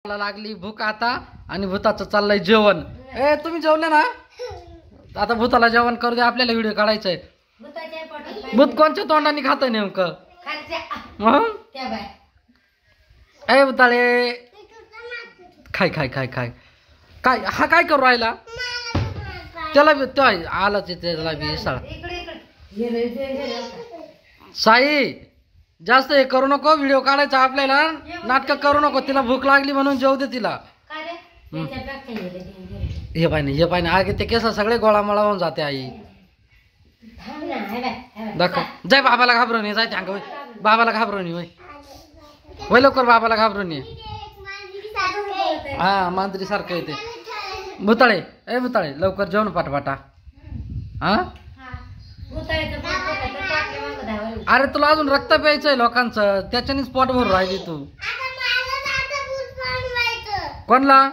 मला लागली भूक आता आणि भूताचं चाललंय जेवण. ए तुम्ही जेवले ना? आता भूताला जेवण करू दे, आपल्याला व्हिडिओ काढायचा आहे. भूत कोणच्या तोंडाने खात नेमकं? ए भूताळे खाय खाय खाय खाय काय हा काय करू राहिला? त्याला आला त्याला बी सळा. साई जास्त हे करू नको, व्हिडिओ काढायचा आपल्याला, नाटक करू नको. तिला भूक लागली म्हणून जेवू दे तिला. हे पाहिजे हे पाहिजे आगे ते केस सगळे गोळामोळा होऊन जाते. आई दाखव जाय, बाबाला घाबरून ये, जाय अंग बाबाला घाबरून ये, वय लवकर बाबाला घाबरून ये. हा मांजरी सारखं येते. भुताळे ए भुताळे लवकर जेवण पाठवाटा. हा अरे तुला अजून रक्त प्यायचंय लोकांचं, त्याच्यानेच पोट भरून राहिली तू. कोणला?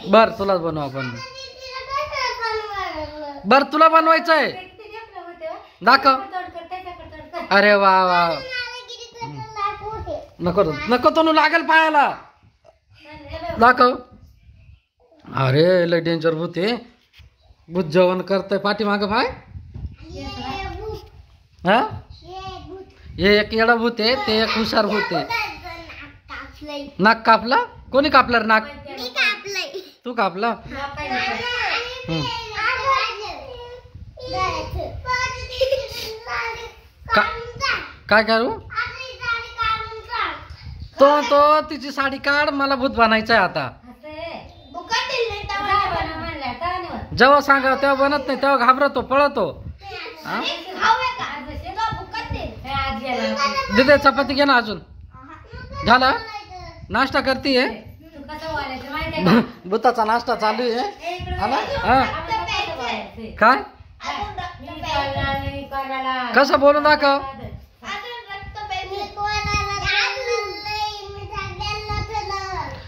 बर तुलाच बनवू आपण. बर तुला बनवायचंय दाखव. अरे वा वा नको नको तो लागेल पायाला. दाखव. अरे लय डेंजर भूत आहे. भूत जेवण करतय पाठीमाग पाय. हा हे एक येडा भूत आहे, ते एक हुशार भूत आहे. नाक कापला? कोणी कापलं नाक? तू कापला? काय करू? तो तिची साडी काढ, मला भूत बनायचंय आता. जेव्हा सांगा तेव्हा बनत नाही, तेव्हा घाबरतो पळतो. दिदे चपाती घे ना अजून. झाला नाश्ता करतीये? भूताचा नाश्ता चालू आहे. काय कसं बोलून दाखव.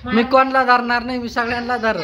मी कोणला धरणार नाही, मी सगळ्यांना धर.